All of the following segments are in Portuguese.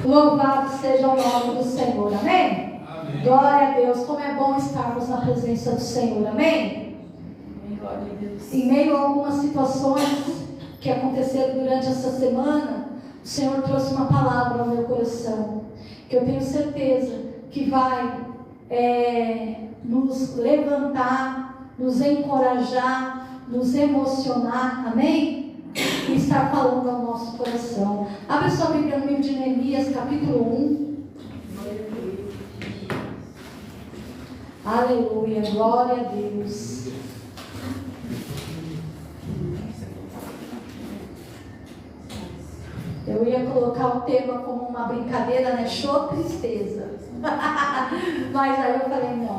Louvado seja o nome do Senhor, amém? Amém. Glória a Deus, como é bom estarmos na presença do Senhor, amém? Glória a Deus. Em meio a algumas situações que aconteceram durante essa semana, o Senhor trouxe uma palavra ao meu coração, que eu tenho certeza que vai nos levantar, nos encorajar, nos emocionar, amém? E estar falando ao nosso coração. Abra sua Bíblia no livro de Neemias, capítulo 1. Aleluia, glória a Deus. Eu ia colocar o tema como uma brincadeira, né? Show tristeza. Mas aí eu falei, não.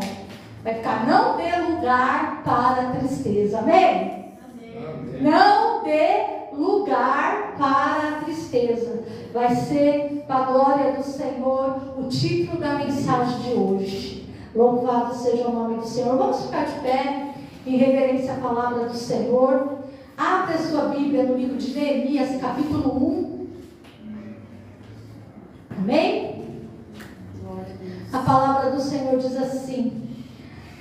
Vai ficar, não dê lugar para a tristeza. Amém? Amém. Não dê lugar para a tristeza. Vai ser, para a glória do Senhor, o título da mensagem de hoje. Louvado seja o nome do Senhor. Vamos ficar de pé em reverência à palavra do Senhor. Abra a sua Bíblia no livro de Neemias, capítulo 1. Amém? A palavra do Senhor diz assim: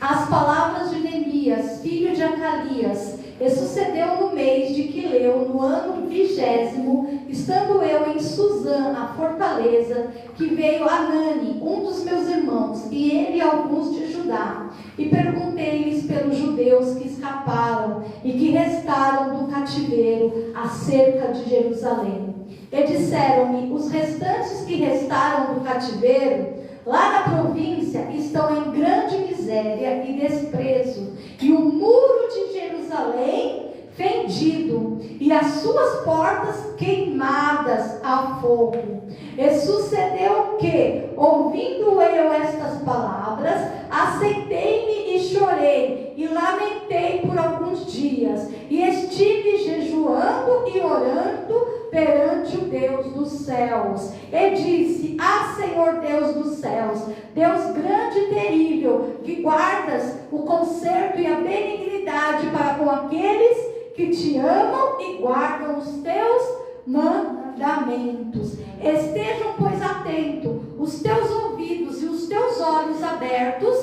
as palavras de Neemias, filho de Acalias, e sucedeu no mês de Quileu, no ano 20º, estando eu em Suzã, a fortaleza, que veio Anani, um dos meus irmãos, e ele e alguns de Judá, e perguntei-lhes pelos judeus que escaparam e que restaram do cativeiro acerca de Jerusalém. E disseram-me: os restantes que restaram do cativeiro lá na província estão em grande miséria e desprezo, e o muro de Jerusalém fendido, e as suas portas queimadas a fogo. E sucedeu que, ouvindo eu estas palavras, aceitei-me e chorei, e lamentei por alguns dias, e estive jejuando e orando perante o Deus dos céus, e disse: ah, Senhor Deus dos céus, Deus grande e terrível, que guardas o conserto e a benignidade para com aqueles que te amam e guardam os teus mandamentos. Estejam, pois, atentos os teus ouvidos e os teus olhos abertos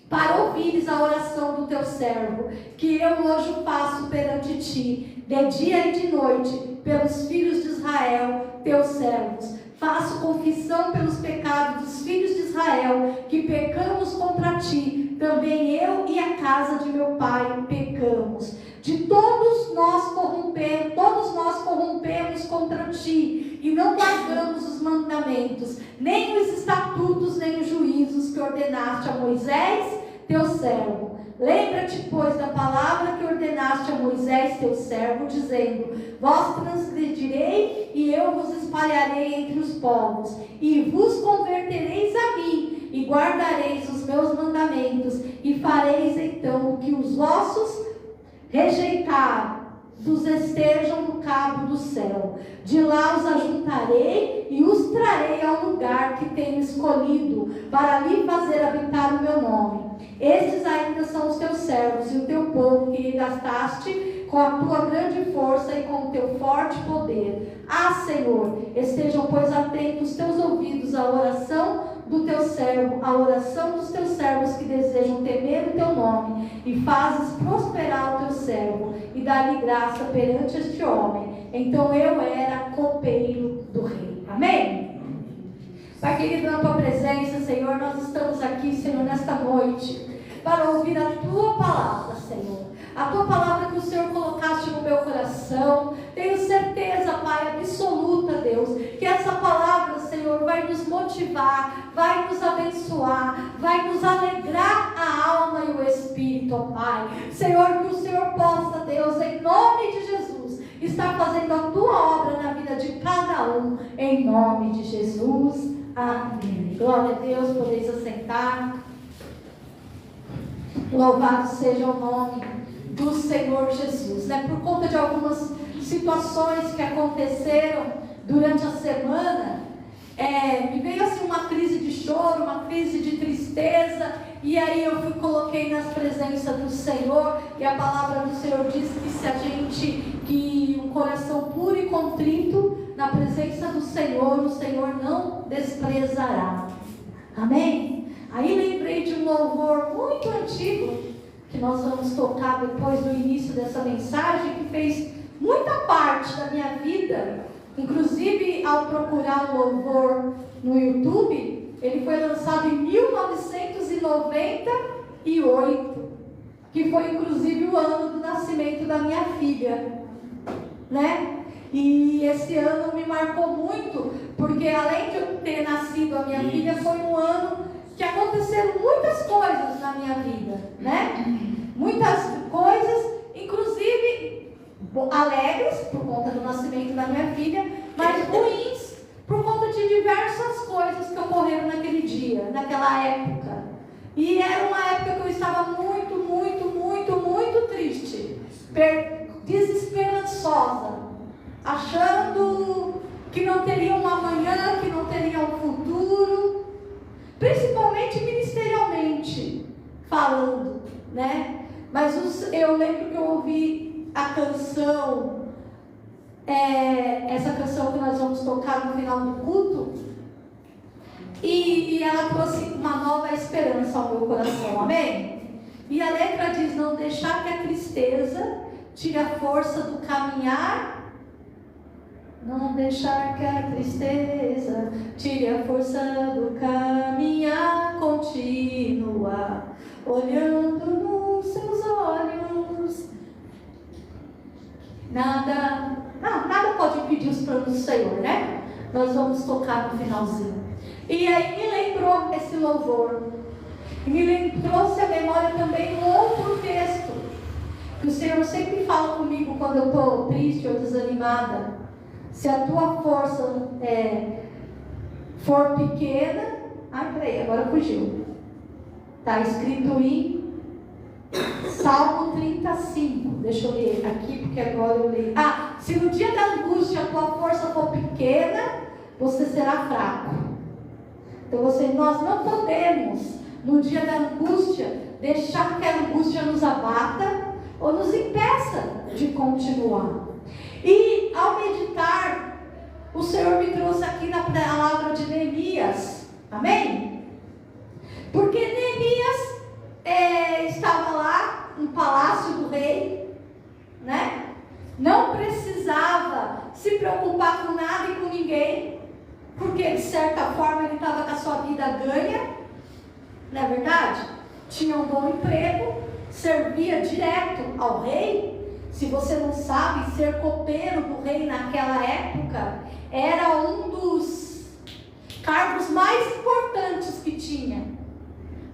para ouvires a oração do teu servo, que eu hoje faço perante ti, de dia e de noite, pelos filhos de Israel, teus servos. Faço confissão pelos pecados dos filhos de Israel, que pecamos contra ti. Também eu e a casa de meu pai pecamos. De todos nós corrompemos contra ti, e não guardamos os mandamentos, nem os estatutos, nem os juízos que ordenaste a Moisés, teu servo. Lembra-te, pois, da palavra que ordenaste a Moisés, teu servo, dizendo: vós transgredirei, e eu vos espalharei entre os povos, e vos convertereis a mim, e guardareis os meus mandamentos, e fareis então o que os vossos rejeitados estejam no cabo do céu. De lá os ajuntarei e os trarei ao lugar que tenho escolhido, para ali fazer habitar o meu nome. Estes ainda são os teus servos e o teu povo, que gastaste com a tua grande força e com o teu forte poder. Ah, Senhor, estejam, pois, atentos os teus ouvidos à oração do teu servo, a oração dos teus servos que desejam temer o teu nome, e fazes prosperar o teu servo, e dá-lhe graça perante este homem. Então eu era copeiro do rei. Amém? Pai querido, na tua presença, Senhor, nós estamos aqui, Senhor, nesta noite, para ouvir a tua palavra, Senhor. A tua palavra que o Senhor colocaste no meu coração. Tenho certeza, Pai, absoluta, Deus, que essa palavra, Senhor, vai nos motivar, vai nos abençoar, vai nos alegrar a alma e o espírito, ó Pai. Senhor, que o Senhor possa, Deus, em nome de Jesus, estar fazendo a tua obra na vida de cada um, em nome de Jesus. Amém. Glória a Deus, podeis assentar. Louvado seja o nome do Senhor Jesus, né? Por conta de algumas situações que aconteceram durante a semana, me veio assim uma crise de choro, uma crise de tristeza, e aí eu coloquei nas presenças do Senhor, e a palavra do Senhor diz que se a gente, que um coração puro e contrito na presença do Senhor, o Senhor não desprezará. Amém? Aí lembrei de um louvor muito antigo, que nós vamos tocar depois do início dessa mensagem, que fez muita parte da minha vida. Inclusive, ao procurar o louvor no YouTube, ele foi lançado em 1998, que foi inclusive o ano do nascimento da minha filha, né? E esse ano me marcou muito, porque além de eu ter nascido a minha filha, foi um ano que aconteceram muitas coisas na minha vida, né? Muitas coisas, inclusive alegres, por conta do nascimento da minha filha, mas ruins, por conta de diversas coisas que ocorreram naquele dia, naquela época. E era uma época que eu estava muito, muito, muito, muito triste, desesperançosa, achando que não teria um amanhã, que não teria um futuro, principalmente ministerialmente falando, né? Mas eu lembro que eu ouvi a canção, essa canção que nós vamos tocar no final do culto, e ela trouxe uma nova esperança ao meu coração, amém? E a letra diz: não deixar que a tristeza tire a força do caminhar. Não deixar que a tristeza tire a força do caminhar, continua olhando nos seus olhos. Nada pode impedir os planos do Senhor, né? Nós vamos tocar no finalzinho. E aí me lembrou esse louvor. E me trouxe à memória também um outro texto, que o Senhor sempre fala comigo quando eu estou triste ou desanimada. Se a tua força for pequena... Ai, peraí, agora fugiu. Está escrito em Salmo 35. Deixa eu ler aqui, porque agora eu leio. Se no dia da angústia a tua força for pequena, você será fraco. Então nós não podemos, no dia da angústia, deixar que a angústia nos abata ou nos impeça de continuar. E ao meditar, o Senhor me trouxe aqui na palavra de Neemias, amém? Porque Neemias estava lá no palácio do rei, né? Não precisava se preocupar com nada e com ninguém, porque de certa forma ele estava com a sua vida ganha, não é verdade? Tinha um bom emprego, servia direto ao rei. Se você não sabe, ser copeiro do rei naquela época era um dos cargos mais importantes que tinha,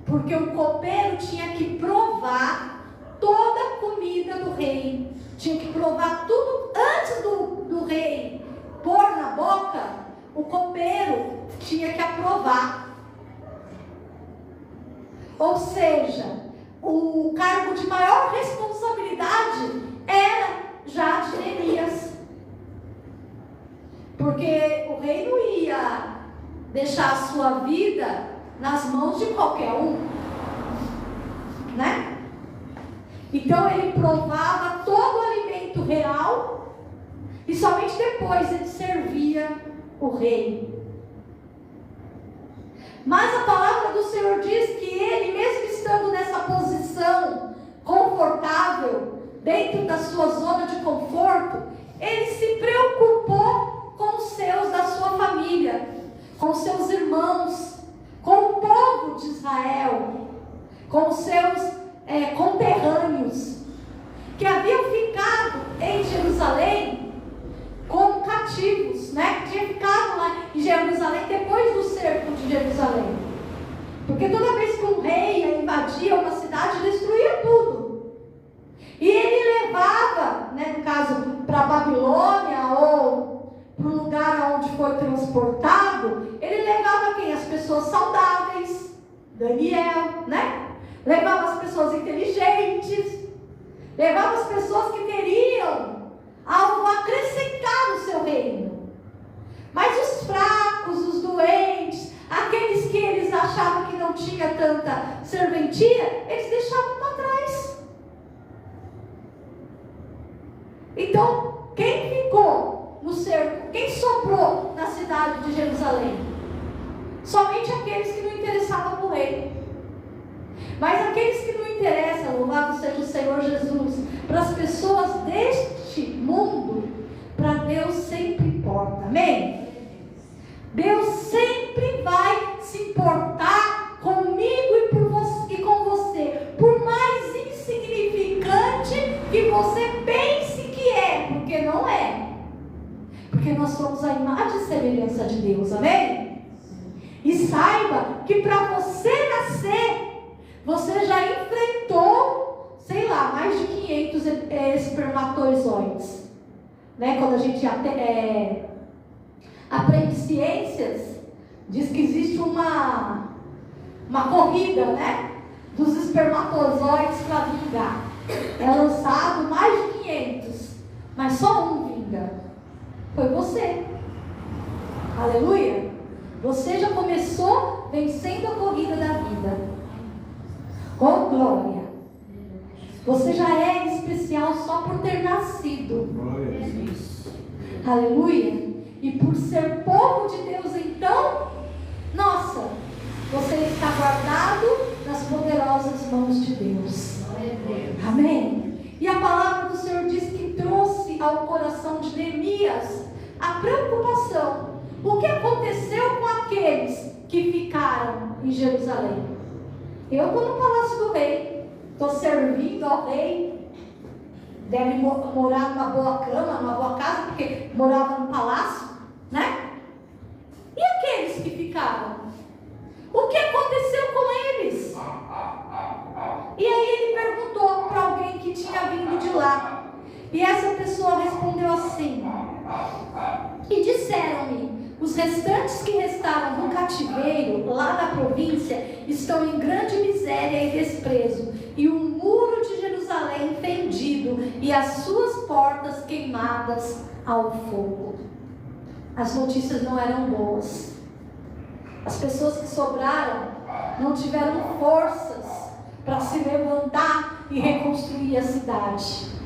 porque o copeiro tinha que provar toda a comida do rei, tinha que provar tudo antes do rei pôr na boca. O copeiro tinha que aprovar. Ou seja, o cargo de maior responsabilidade era já de Neemias, porque o rei não ia deixar a sua vida nas mãos de qualquer um, né? Então ele provava todo o alimento real e somente depois ele servia o rei. Mas a palavra do Senhor diz que ele, mesmo estando nessa posição confortável, dentro da sua zona de conforto, ele se preocupou com os seus da sua família, com os seus irmãos, com o povo de Israel, com os seus conterrâneos, que haviam ficado em Jerusalém como cativos, né? Que tinham ficado lá em Jerusalém depois do cerco de Jerusalém, porque toda vez que um rei invadia uma cidade, destruía tudo. E ele levava, né, no caso, para a Babilônia ou para o lugar onde foi transportado, ele levava quem? As pessoas saudáveis, Daniel, né? Levava as pessoas inteligentes, levava as pessoas que teriam algo a acrescentar no seu reino. Mas os fracos, os doentes, aqueles que eles achavam que não tinha tanta serventia, eles deixavam para trás. Então, quem ficou no cerco, quem sobrou na cidade cidade de Jerusalém? Somente aqueles que não interessavam no rei. Mas aqueles que não interessam, louvado seja o Senhor Jesus, para as pessoas deste mundo, para Deus sempre importa. Amém? Deus sempre vai se importar comigo e com você. Por mais insignificante que você pense que é, porque não é. Porque nós somos a imagem e semelhança de Deus. Amém? E saiba que para você nascer, você já enfrentou, sei lá, mais de 500 espermatozoides. Né? Quando a gente aprende ciências, diz que existe uma corrida, né, dos espermatozoides para vingar. É lançado mais de 500, mas só um vinga. Foi você. Aleluia. Você já começou vencendo a corrida da vida. Oh, glória. Você já é especial só por ter nascido. Aleluia. E por ser povo de Deus, então, nossa, você está guardado nas poderosas mãos de Deus. Amém? E a palavra do Senhor diz que trouxe ao coração de Neemias a preocupação. O que aconteceu com aqueles que ficaram em Jerusalém? Eu estou no palácio do rei, estou servindo ao rei. Deve morar numa boa cama, numa boa casa, porque morava no palácio, né? E aqueles que ficaram? O que aconteceu com eles? E aí ele perguntou para alguém que tinha vindo de lá. E essa pessoa respondeu assim: e disseram-me, os restantes que restaram no cativeiro, lá na província, estão em grande miséria e desprezo, e o muro de Jerusalém fendido, e as suas portas queimadas ao fogo. As notícias não eram boas. As pessoas que sobraram não tiveram forças para se levantar e reconstruir a cidade.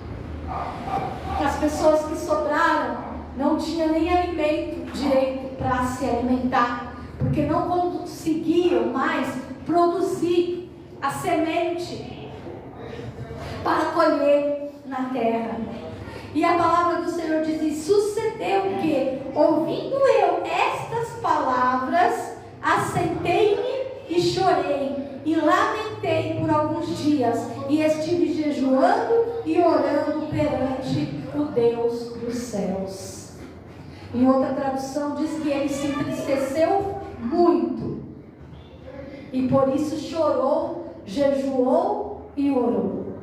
As pessoas que sobraram não tinham nem alimento direito para se alimentar, porque não conseguiam mais produzir a semente para colher na terra. E a palavra do Senhor diz: e sucedeu que, ouvindo eu estas palavras, assentei-me e chorei, e lamentei por alguns dias, e estive jejuando e orando perante o Deus dos céus. Em outra tradução diz que ele se entristeceu muito, e por isso chorou, jejuou e orou.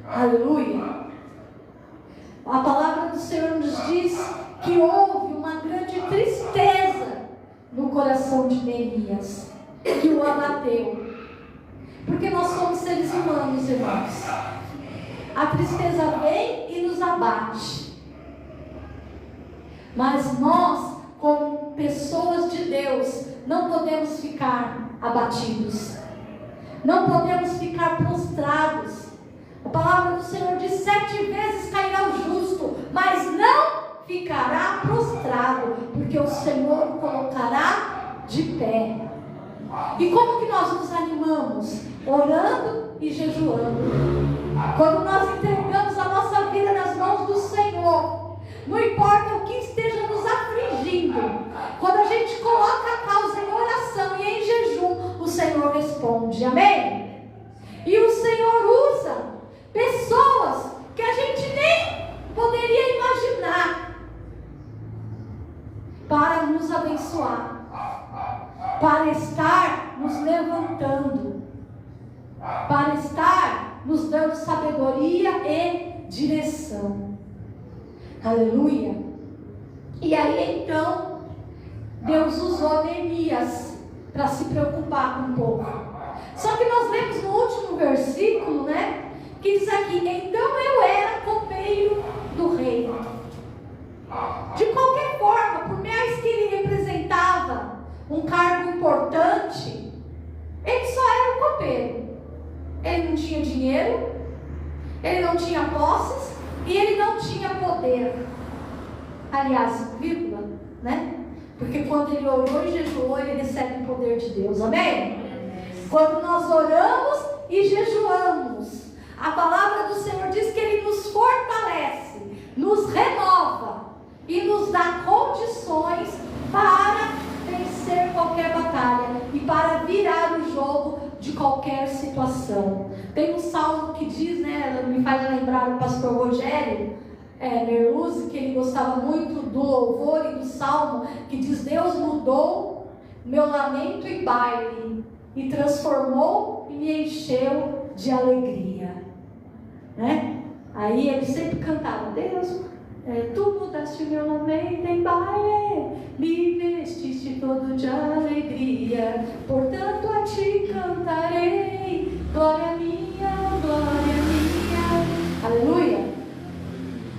Aleluia. A palavra do Senhor nos diz que houve uma grande tristeza no coração de Neemias, que o abateu. Porque nós somos seres humanos, irmãos. A tristeza vem e nos abate. Mas nós, como pessoas de Deus, não podemos ficar abatidos. Não podemos ficar prostrados. A palavra do Senhor diz: 7 vezes cairá o justo, mas não ficará prostrado, porque o Senhor o colocará de pé. E como que nós nos animamos? Orando e jejuando. Quando nós entregamos a nossa vida nas mãos do Senhor, não importa o que esteja nos afligindo, quando a gente coloca a causa em oração e em jejum, o Senhor responde. Amém? E o Senhor usa pessoas que a gente nem poderia imaginar para nos abençoar, para estar nos levantando, para estar nos dando sabedoria e direção. Aleluia. E aí então Deus usou Neemias para se preocupar com o povo. Só que nós lemos no último versículo, né, que diz aqui: então eu era copeiro do rei. De qualquer forma, por mais que ele representava um cargo importante, ele só era um copeiro. Ele não tinha dinheiro, ele não tinha posses e ele não tinha poder. Aliás, vírgula, né? Porque quando ele orou e jejuou, ele recebe o poder de Deus. Amém? Quando nós oramos e jejuamos, a palavra do Senhor diz que Ele nos fortalece, nos renova e nos dá condições para vencer qualquer batalha e para virar o jogo de qualquer situação. Tem um salmo que diz, né, me faz lembrar o pastor Rogério Merluzzi, que ele gostava muito do louvor e do salmo, que diz: Deus mudou meu lamento em baile e transformou e me encheu de alegria, né? Aí ele sempre cantava: Deus, tu mudaste meu lamento em baile, me vestiste todo de alegria, portanto a ti cantarei, glória minha, aleluia.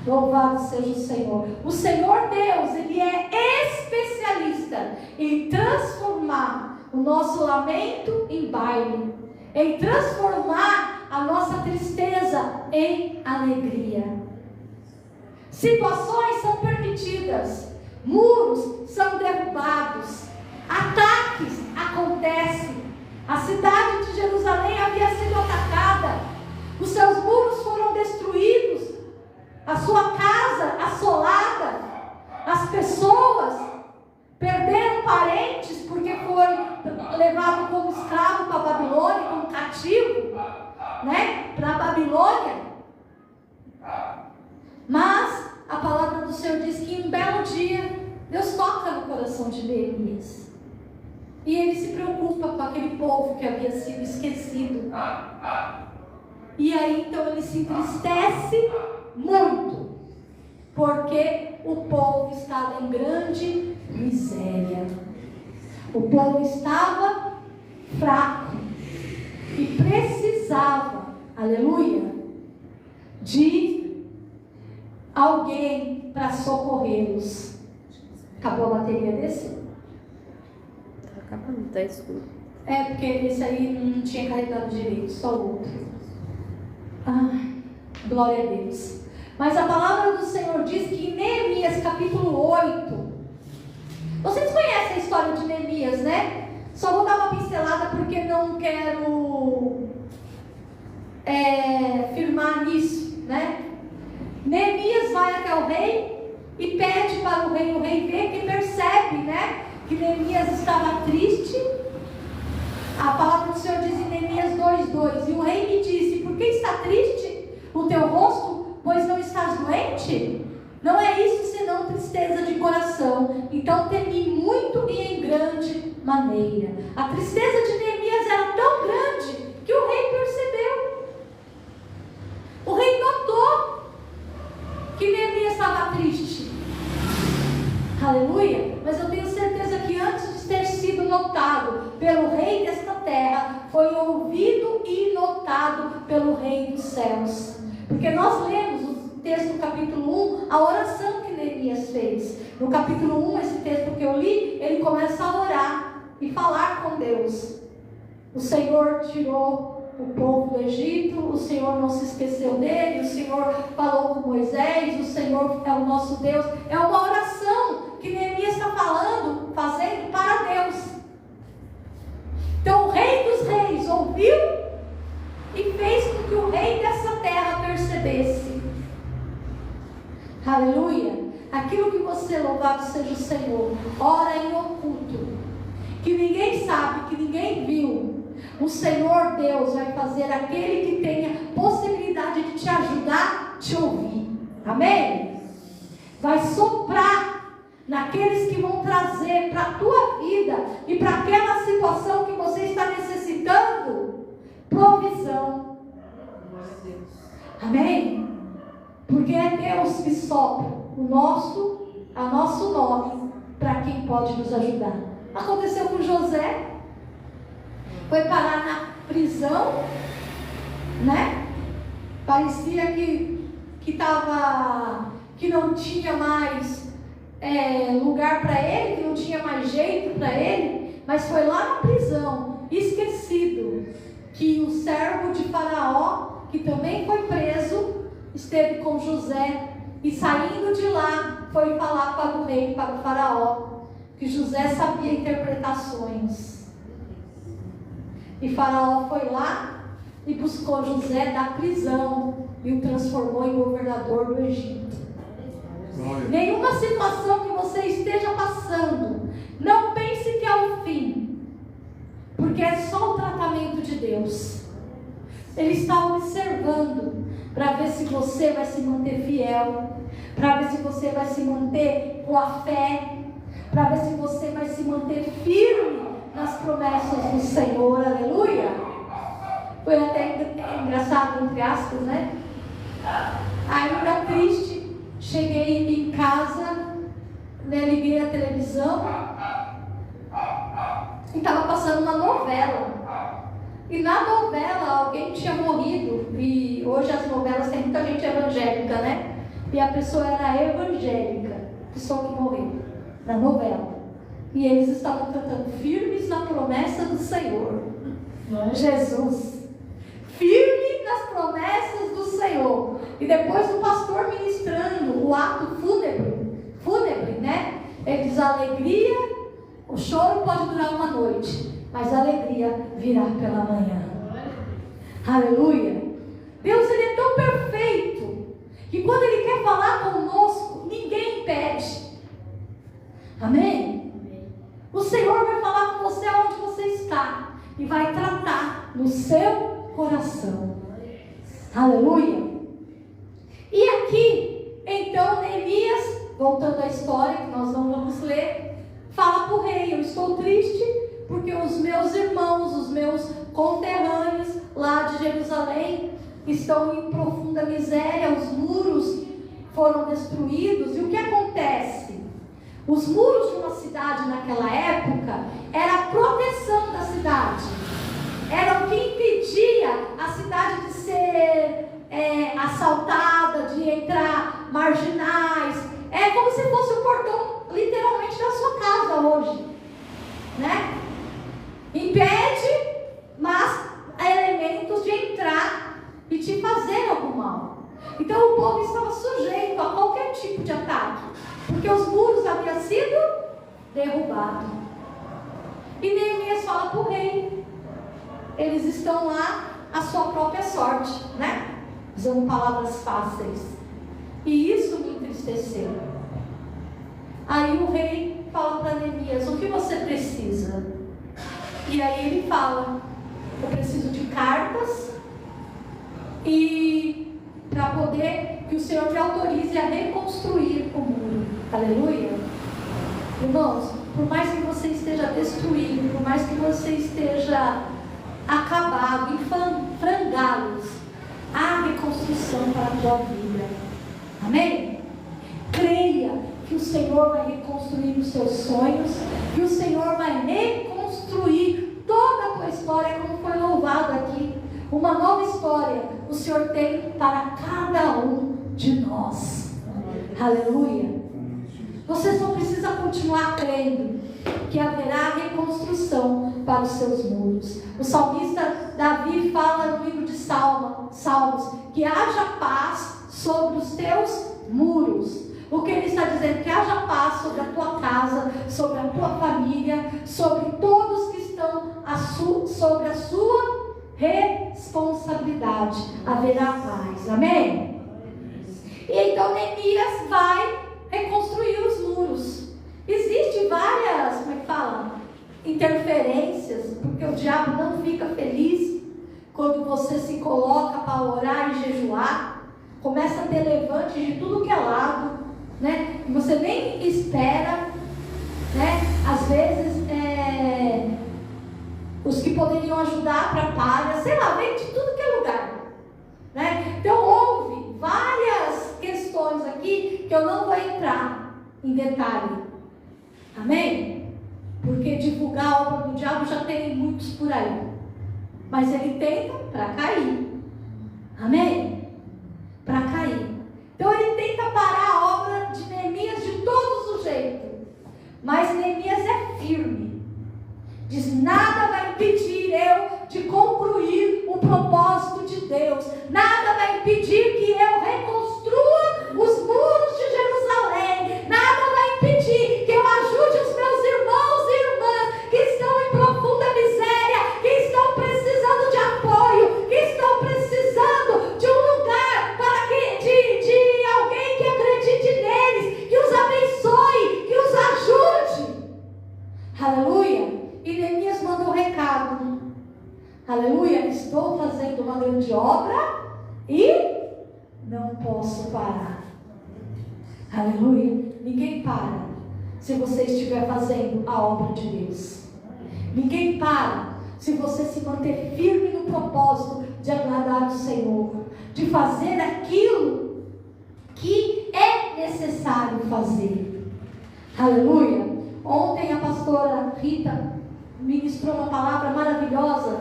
Louvado seja o Senhor. O Senhor Deus, Ele é especialista em transformar o nosso lamento em baile, em transformar a nossa tristeza em alegria. Situações são permitidas, muros são derrubados, ataques acontecem. A cidade de Jerusalém havia sido atacada, os seus muros foram destruídos, a sua casa assolada, as pessoas perderam parentes porque foi levado como escravo para a Babilônia, como cativo, né, para a Babilônia. Mas a palavra do Senhor diz que em um belo dia Deus toca no coração de Neemias e ele se preocupa com aquele povo que havia sido esquecido. E aí então ele se entristece muito, porque o povo estava em grande miséria. O povo estava fraco e precisava, aleluia, de alguém para socorrê-los. Acabou a bateria desse? Está acabando, está escuro. Porque esse aí não tinha carregado direito, só o outro. Glória a Deus. Mas a palavra do Senhor diz que em Neemias capítulo 8, vocês conhecem a história de Neemias, né? Só vou dar uma pincelada porque não quero firmar nisso, né? Neemias vai até o rei e pede para o rei vê que percebe, né, que Neemias estava triste. A palavra do Senhor diz em Neemias 2:2: e o rei me disse: por que está triste o teu rosto, pois não estás doente? Não é isso senão tristeza de coração. Então temi muito e em grande maneira. A tristeza de Neemias era tão grande que o rei percebeu. O rei notou que Neemias estava triste. Aleluia. Mas eu tenho certeza que antes de ter sido notado pelo rei desta terra, foi ouvido e notado pelo rei dos céus. Porque nós lemos o texto do capítulo 1, a oração que Neemias fez. No capítulo 1, esse texto que eu li, ele começa a orar e falar com Deus. O Senhor tirou o povo do Egito, o Senhor não se esqueceu dele, o Senhor falou com Moisés, o Senhor é o nosso Deus. É uma oração que Neemias está fazendo para Deus. Então o rei dos reis ouviu e fez com que o rei dessa terra percebesse. Aleluia. Aquilo que você, louvado seja o Senhor, ora em oculto, que ninguém sabe, que ninguém viu, o Senhor Deus vai fazer aquele que tenha possibilidade de te ajudar, te ouvir. Amém? Vai soprar naqueles que vão trazer para a tua vida e para aquela situação que você está necessitando provisão. Amém? Porque é Deus que sopra a nosso nome para quem pode nos ajudar. Aconteceu com José, foi parar na prisão, né? Parecia que não tinha mais lugar para ele, que não tinha mais jeito para ele, mas foi lá na prisão, esquecido, que o servo de Faraó, que também foi preso, esteve com José, e saindo de lá, foi falar para o rei, para o Faraó, que que José sabia interpretar sonhos. E Faraó foi lá e buscou José da prisão e o transformou em governador do Egito. Nenhuma situação que você esteja passando, não pense que é o fim, porque é só o tratamento de Deus. Ele está observando para ver se você vai se manter fiel, para ver se você vai se manter com a fé, para ver se você vai se manter firme nas promessas do Senhor. Aleluia. Foi até engraçado, entre aspas, né? Ainda triste, cheguei em casa, né, liguei a televisão e estava passando uma novela. E na novela alguém tinha morrido. E hoje as novelas tem muita gente evangélica, né? E a pessoa era evangélica, a pessoa que morreu na novela. E eles estavam cantando firmes na promessa do Senhor. Jesus, firme nas promessas do Senhor. E depois o pastor ministrando o ato fúnebre, né? Ele diz: a alegria, o choro pode durar uma noite, mas a alegria virá pela manhã. Aleluia. Deus, Ele é tão perfeito que quando Ele quer falar conosco, ninguém impede. Amém? O Senhor vai falar com você aonde você está e vai tratar no seu coração. Aleluia. E aqui, então, Neemias, voltando à história que nós não vamos ler, fala para o rei: eu estou triste porque os meus irmãos, os meus conterrâneos lá de Jerusalém estão em profunda miséria, os muros foram destruídos. E o que acontece? Os muros de uma cidade naquela época era a proteção da cidade, era o que impedia a cidade de ser assaltada, de entrar marginais. É como se fosse o portão literalmente da sua casa hoje, né? Impede, mas há elementos de entrar e te fazer algum mal. Então o povo estava sujeito a qualquer tipo de ataque, porque os muros haviam sido derrubados. E Neemias fala para o rei: eles estão lá à sua própria sorte, né? Usando palavras fáceis. E isso me entristeceu. Aí o rei fala para Neemias: o que você precisa? E aí ele fala: eu preciso de cartas e para poder que o Senhor me autorize a reconstruir o muro. Aleluia. Irmãos, por mais que você esteja destruído, por mais que você esteja acabado, em frangalhos, há reconstrução para a tua vida. Amém? Creia que o Senhor vai reconstruir os seus sonhos, que o Senhor vai reconstruir toda a tua história, como foi louvado aqui. Uma nova história o Senhor tem para cada um de nós. Aleluia. Você só precisa continuar crendo que haverá reconstrução para os seus muros. O salmista Davi fala no livro de Salmos que haja paz sobre os teus muros. O que ele está dizendo? Que haja paz sobre a tua casa, sobre a tua família, sobre todos que estão sobre a sua responsabilidade. Haverá paz. Amém? E então Neemias vai reconstruir os muros. Existem várias, interferências, porque o diabo não fica feliz quando você se coloca para orar e jejuar. Começa a ter levante de tudo que é lado, né? E você nem espera, né? Às vezes os que poderiam ajudar atrapalham, sei lá, vem de tudo que é lugar, né? Então houve várias questões aqui que eu não vou entrar em detalhe. Amém? Porque divulgar a obra do diabo já tem muitos por aí, mas ele tenta para cair. Amém? Para cair. Então ele tenta parar a obra de Neemias de todos os jeitos, mas Neemias é firme. Diz: nada vai impedir eu de concluir o propósito de Deus. Nada vai impedir que eu reconstrua os muros de Jerusalém. Nada vai impedir que eu ajude os meus irmãos de obra e não posso parar. Aleluia. Ninguém para se você estiver fazendo a obra de Deus. Ninguém para se você se manter firme no propósito de agradar o Senhor, de fazer aquilo que é necessário fazer. Aleluia. Ontem a pastora Rita ministrou uma palavra maravilhosa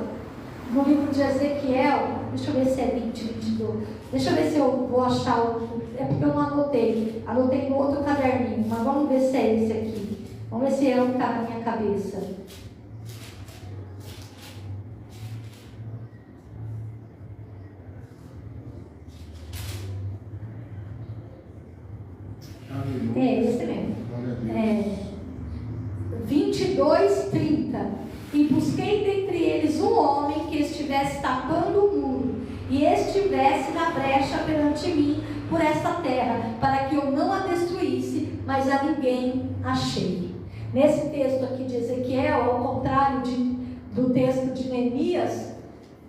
no livro de Ezequiel. Deixa eu ver se é 20, 22. Deixa eu ver se eu vou achar é porque eu não anotei no outro caderninho, mas vamos ver se é esse aqui. Vamos ver se é o que está na minha cabeça. É esse mesmo. 22:30. E busquei dentre eles um homem que estivesse tapando o muro e estivesse na brecha perante mim por esta terra, para que eu não a destruísse, mas a ninguém achei. Nesse texto aqui de Ezequiel, ao contrário do texto de Neemias,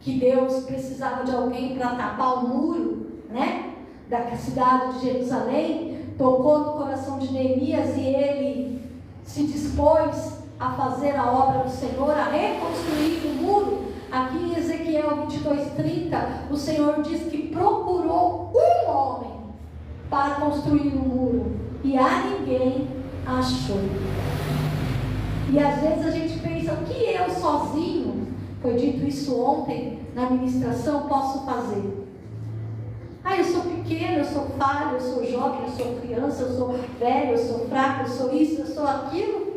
que Deus precisava de alguém para tapar o muro, né, da cidade de Jerusalém, tocou no coração de Neemias e ele se dispôs a fazer a obra do Senhor, a reconstruir o muro. Aqui em Ezequiel 22:30, o Senhor diz que procurou um homem para construir o muro e a ninguém achou. E às vezes a gente pensa, o que eu sozinho, foi dito isso ontem na ministração, posso fazer? Eu sou pequeno, eu sou falho, eu sou jovem, eu sou criança, eu sou velho, eu sou fraco, eu sou isso, eu sou aquilo.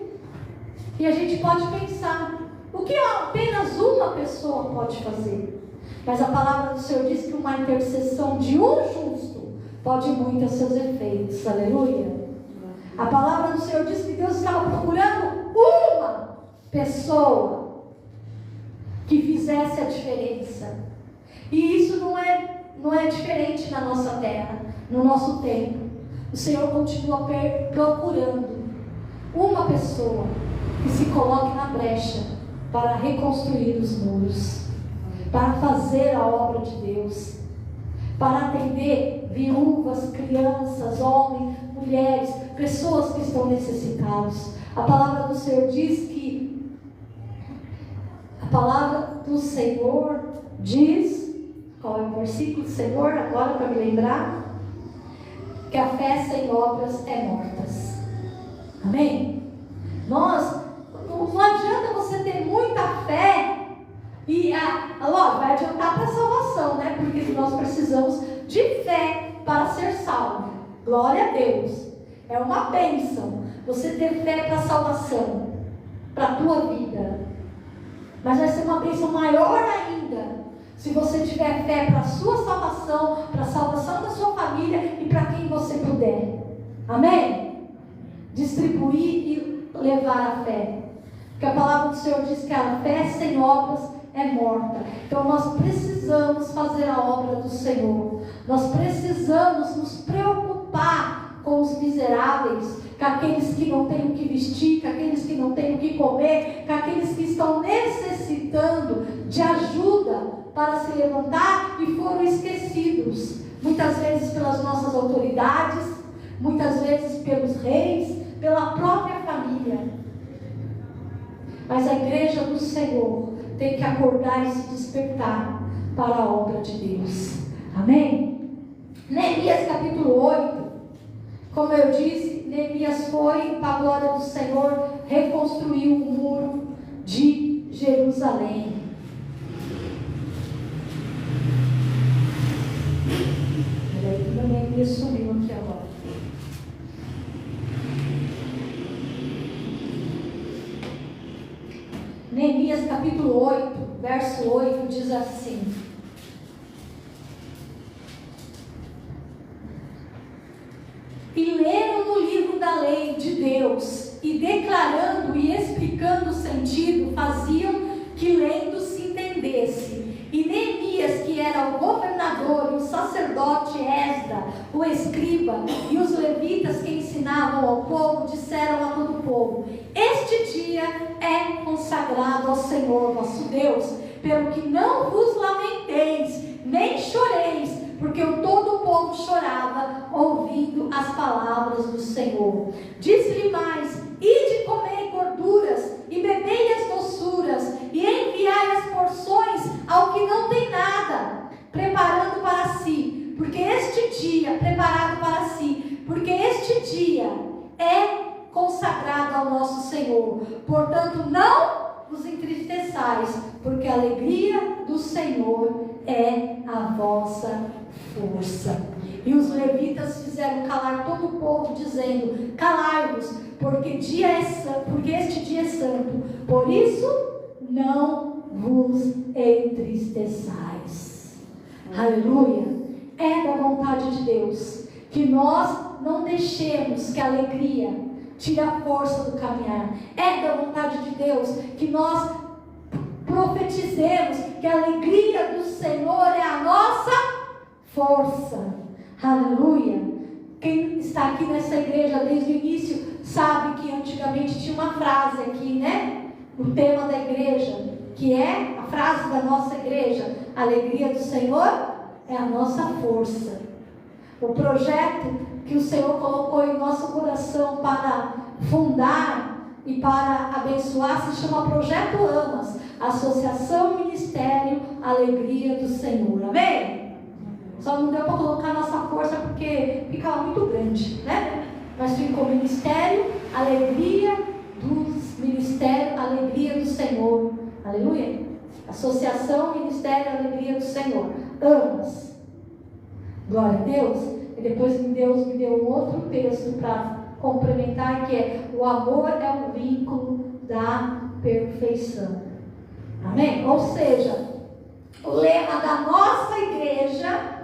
E a gente pode pensar, o que apenas uma pessoa pode fazer? Mas a palavra do Senhor diz que uma intercessão de um justo pode muito a seus efeitos. Aleluia. A palavra do Senhor diz que Deus estava procurando uma pessoa que fizesse a diferença. E isso não é diferente na nossa terra, no nosso tempo. O Senhor continua procurando uma pessoa que se coloque na brecha para reconstruir os muros, para fazer a obra de Deus, para atender viúvas, crianças, homens, mulheres, pessoas que estão necessitadas. A palavra do Senhor diz que qual é o versículo do Senhor agora para me lembrar? Que a fé sem obras é morta. Amém? Não adianta você ter muita fé e vai adiantar para a salvação, né? Porque nós precisamos de fé para ser salvo. Glória a Deus. É uma bênção você ter fé para a salvação, para a tua vida. Mas vai ser uma bênção maior ainda se você tiver fé para a sua salvação, para a salvação da sua família e para quem você puder. Amém? Distribuir e levar a fé. Porque a palavra do Senhor diz que a fé sem obras é morta. Então nós precisamos fazer a obra do Senhor. Nós precisamos nos preocupar com os miseráveis, com aqueles que não têm o que vestir, com aqueles que não têm o que comer, com aqueles que estão necessitando de ajuda para se levantar e foram esquecidos, muitas vezes pelas nossas autoridades, muitas vezes pelos reis, pela própria família. Mas a igreja do Senhor tem que acordar e se despertar para a obra de Deus. Amém? Neemias capítulo 8, como eu disse, Neemias foi, para a glória do Senhor, reconstruiu o muro de Jerusalém. Peraí, que meu Neemias sumiu aqui agora. Neemias capítulo 8, verso 8, diz assim: e leram no livro da lei de Deus, e declarando e explicando o sentido, faziam que lendo se entendesse. E Neemias, que era o governador, e o sacerdote Esdra, o escriba, e os levitas que ensinavam ao povo, disseram a todo o povo: este dia é consagrado ao Senhor vosso Deus, pelo que não vos lamenteis, nem choreis, porque todo o povo chorava, ouvindo as palavras do Senhor. Disse-lhe mais: ide comei gorduras, e bebei as doçuras, e enviai as porções ao que não tem nada, preparando para si, porque este dia é consagrado ao nosso Senhor. Portanto, não vos entristeçais, porque a alegria do Senhor é a vossa força. E os levitas fizeram calar todo o povo, dizendo: calai-vos, porque este dia é santo. Por isso, não vos entristeçais. Aleluia. É da vontade de Deus que nós não deixemos que a alegria tire a força do caminhar. É da vontade de Deus que nós profetizemos que a alegria do Senhor é a nossa força. Aleluia. Quem está aqui nessa igreja desde o início sabe que antigamente tinha uma frase aqui, né? O tema da igreja, que é a frase da nossa igreja: a alegria do Senhor é a nossa força. O projeto que o Senhor colocou em nosso coração para fundar e para abençoar se chama Projeto AMAS, Associação Ministério Alegria do Senhor. Amém? Só não deu para colocar nossa força porque ficava muito grande, né? Mas ficou Ministério Alegria do Senhor. Aleluia. Associação Ministério Alegria do Senhor. AMAS. Glória a Deus. E depois Deus me deu um outro texto para complementar, que é: o amor é o vínculo da perfeição. Amém? Ou seja, o lema da nossa igreja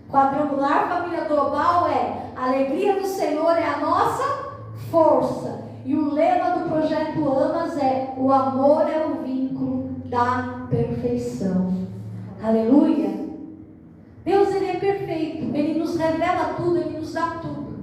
Quadrangular Família Global é: a alegria do Senhor é a nossa força. E o lema do Projeto AMAS é: o amor é o vínculo da perfeição. Aleluia. Deus, Ele é perfeito, Ele nos revela tudo, Ele nos dá tudo.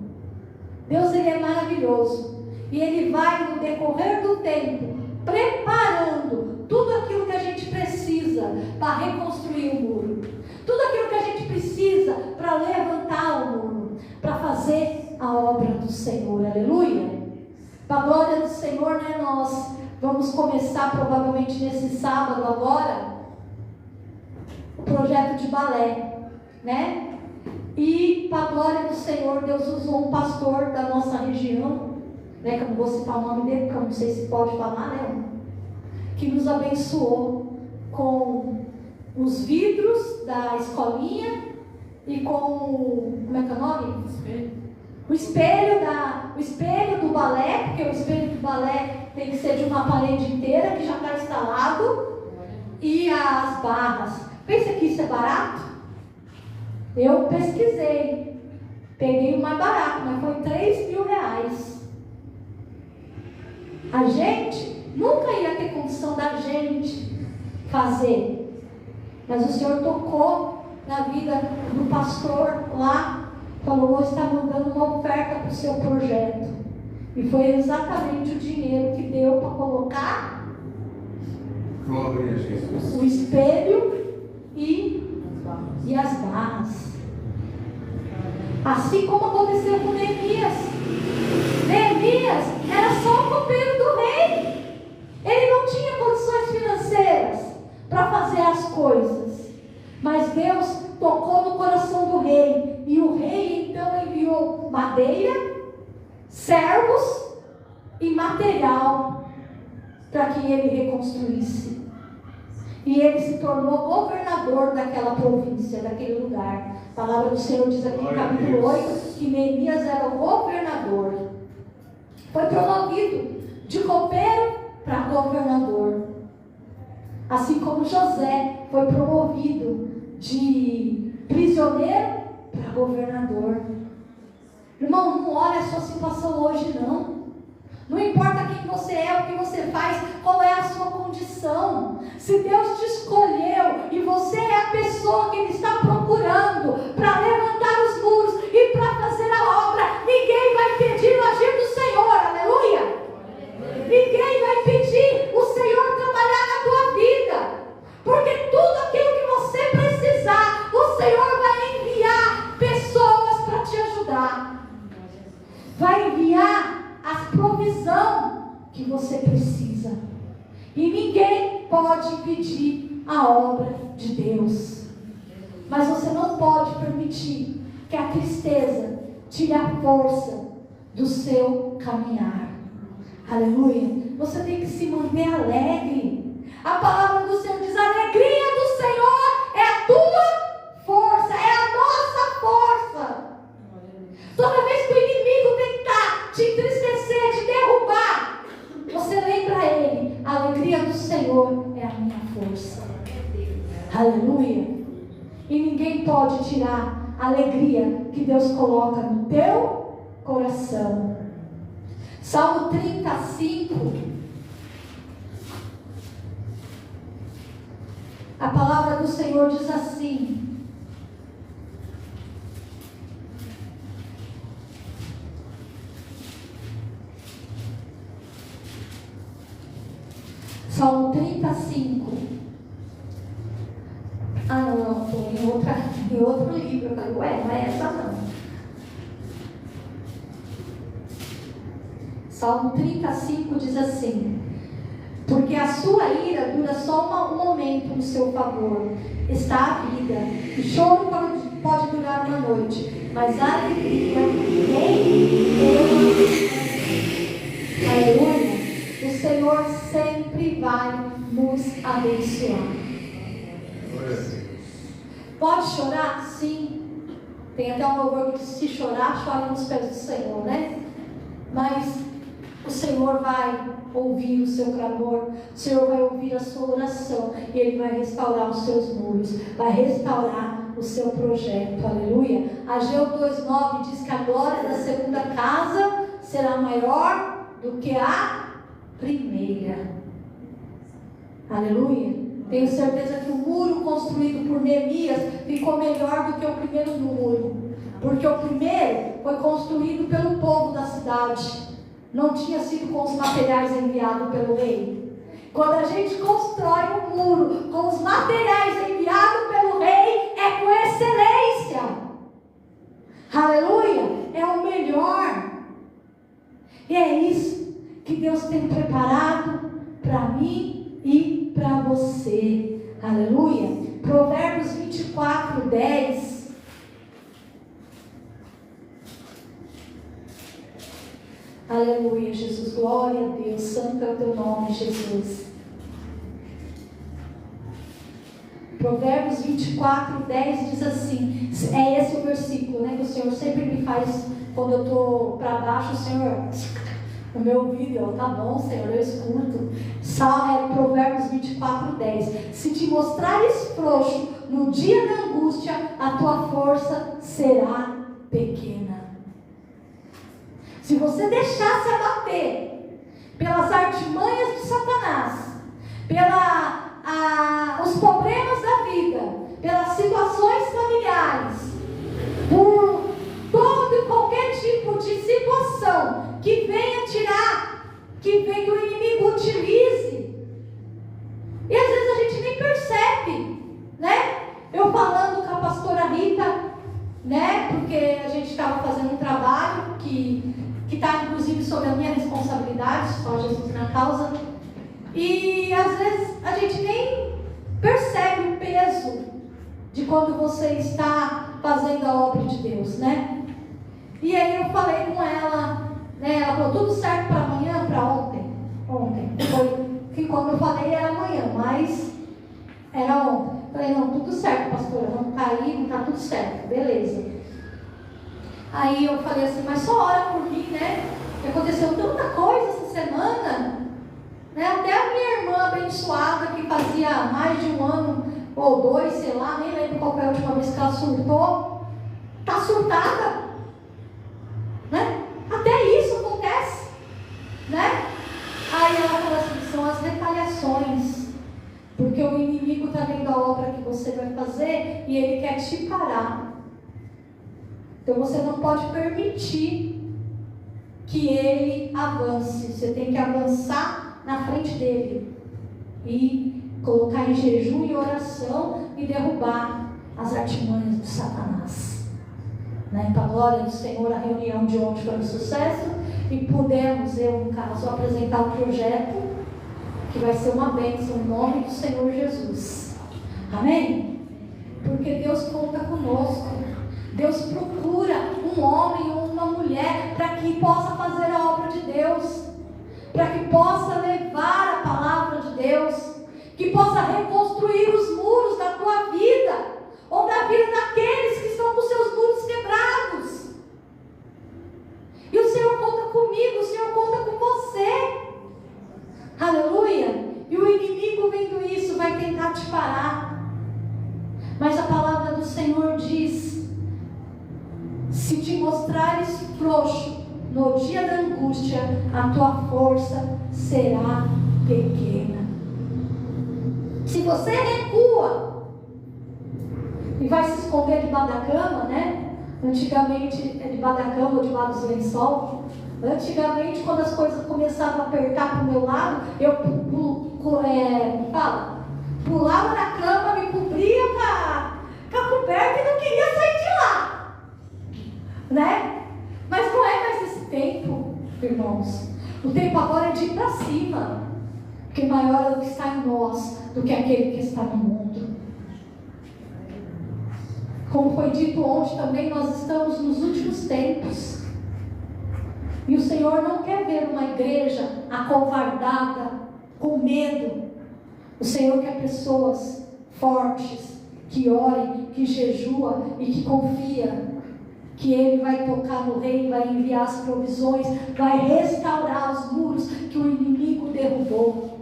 Deus, Ele é maravilhoso, e Ele vai, no decorrer do tempo, preparando tudo aquilo que a gente precisa para reconstruir o muro, tudo aquilo que a gente precisa para levantar o muro, para fazer a obra do Senhor. Aleluia. Para a glória do Senhor, né? Nós vamos começar provavelmente nesse sábado agora o projeto de balé, né? E para a glória do Senhor, Deus usou um pastor da nossa região, né? Que eu não vou citar o nome dele, porque eu não sei se pode falar, né? Que nos abençoou com os vidros da escolinha e com, como é que é o nome? O espelho do balé, porque o espelho do balé tem que ser de uma parede inteira que já está instalado, e as barras. Pensa que isso é barato? Eu pesquisei, peguei o mais barato, mas foi R$3.000. A gente nunca ia ter condição da gente fazer, mas o Senhor tocou na vida do pastor lá, falou: hoje está mandando uma oferta para o seu projeto, e foi exatamente o dinheiro que deu para colocar Glória a Jesus. o espelho e as barras. Assim como aconteceu com Neemias. Neemias era só o copeiro do rei. Ele não tinha condições financeiras para fazer as coisas, mas Deus tocou no coração do rei, e o rei então enviou madeira, servos e material para que ele reconstruísse. E ele se tornou governador daquela província, daquele lugar. A palavra do Senhor diz aqui no capítulo 8 que Neemias era o governador. Foi promovido de copeiro para governador. Assim como José foi promovido de prisioneiro para governador. Irmão, não olha a sua situação hoje, não. Não importa quem você é, o que você faz, qual é a sua condição. Se Deus te escolheu e você é a pessoa que Ele está procurando para levantar os muros e para fazer a obra, ninguém vai pedir o agir do Senhor. Aleluia! Ninguém vai pedir o Senhor trabalhar na tua vida, porque tudo aquilo que você precisar, o que você precisa. E ninguém pode impedir a obra de Deus. Mas você não pode permitir que a tristeza tire a força do seu caminhar. Aleluia. Você tem que se manter alegre. A palavra do Senhor diz: a alegria do Senhor é a tua força, é a nossa força. Toda vez que o inimigo tentar te entristecer, te derrubar, você lembra a ele: a alegria do Senhor é a minha força. Aleluia. E ninguém pode tirar a alegria que Deus coloca no teu coração. Salmo 35. A palavra do Senhor diz assim: Salmo 35. Não, estou em outro livro. Eu falei, ué, não é essa não. Salmo 35 diz assim: porque a sua ira dura só um momento no seu favor. Está a vida. O choro pode durar uma noite, mas a alegria aleluia. O Senhor sempre vai nos abençoar. Pode chorar? Sim. Tem até um louvor que diz: se chorar, chore nos pés do Senhor, né? Mas o Senhor vai ouvir o seu clamor, o Senhor vai ouvir a sua oração, e Ele vai restaurar os seus muros, vai restaurar o seu projeto. Aleluia. Ageu 2:9 diz que a glória da segunda casa será maior do que a primeira. Aleluia. Tenho certeza que o muro construído por Neemias ficou melhor do que o primeiro muro, porque o primeiro foi construído pelo povo da cidade, não tinha sido com os materiais enviados pelo rei. Quando a gente constrói um muro com os materiais enviados pelo rei, é com excelência. Aleluia. É o melhor. E é isso que Deus tem preparado para mim e para você. Aleluia. Provérbios 24:10. Aleluia, Jesus. Glória a Deus. Santo é o teu nome, Jesus. Provérbios 24:10 diz assim. É esse o versículo, né? Que o Senhor sempre me faz quando eu estou para baixo. O Senhor, no meu ouvido, tá bom, Senhor, eu escuto. Provérbios 24:10. Se te mostrares frouxo no dia da angústia, a tua força será pequena. Se você deixar se abater pelas artimanhas de Satanás, os problemas da vida, pelas situações familiares, por todo e qualquer tipo de situação que venha que o inimigo utilize, e às vezes a gente nem percebe, né? Eu falando com a pastora Rita, né? Porque a gente estava fazendo um trabalho que está inclusive sob a minha responsabilidade, só Jesus na causa, e às vezes a gente nem percebe o peso de quando você está fazendo a obra de Deus, né? E aí eu falei com ela, né? Ela falou: tudo certo para amanhã, para ontem. Foi que quando eu falei era amanhã, mas era ontem. Eu falei: não, tudo certo, pastora, vamos cair, não está tudo certo, beleza. Aí eu falei assim: mas só ora por mim, né? Aconteceu tanta coisa essa semana, né? Até a minha irmã abençoada, que fazia mais de um ano ou 2, sei lá, nem lembro qual foi a última vez que ela surtou, está surtada, né? Até isso acontece, né? Aí ela falou assim: são as retaliações, porque o inimigo está vendo a obra que você vai fazer e ele quer te parar. Então você não pode permitir que ele avance. Você tem que avançar na frente dele e colocar em jejum e oração e derrubar as artimanhas de Satanás, né? Para a glória do Senhor, a reunião de ontem foi um sucesso. e pudemos, eu no caso, apresentar um projeto que vai ser uma bênção em nome do Senhor Jesus. Amém? Porque Deus conta conosco. Deus procura um homem ou uma mulher para que possa fazer a obra de Deus, para que possa levar a palavra de Deus, que possa reconstruir os muros da tua vida, ou da vida daqueles que estão com seus muros quebrados. E o Senhor conta comigo, o Senhor conta com você. Aleluia. E o inimigo vendo isso vai tentar te parar. Mas a palavra do Senhor diz: se te mostrares frouxo no dia da angústia, a tua força será pequena. Se você recua e vai se esconder debaixo da cama, né? Antigamente, debaixo da cama ou debaixo dos lençol. Antigamente, quando as coisas começavam a apertar para o meu lado, eu pulava na cama, me cobria com a coberta e não queria sair de lá, né? Mas não é mais esse tempo, irmãos. O tempo agora é de ir para cima, porque maior é o que está em nós do que aquele que está no mundo. Como foi dito ontem também, nós estamos nos últimos tempos. E o Senhor não quer ver uma igreja acovardada, com medo. O Senhor quer pessoas fortes, que orem, que jejuam e que confia que Ele vai tocar no rei, vai enviar as provisões, vai restaurar os muros que o inimigo derrubou.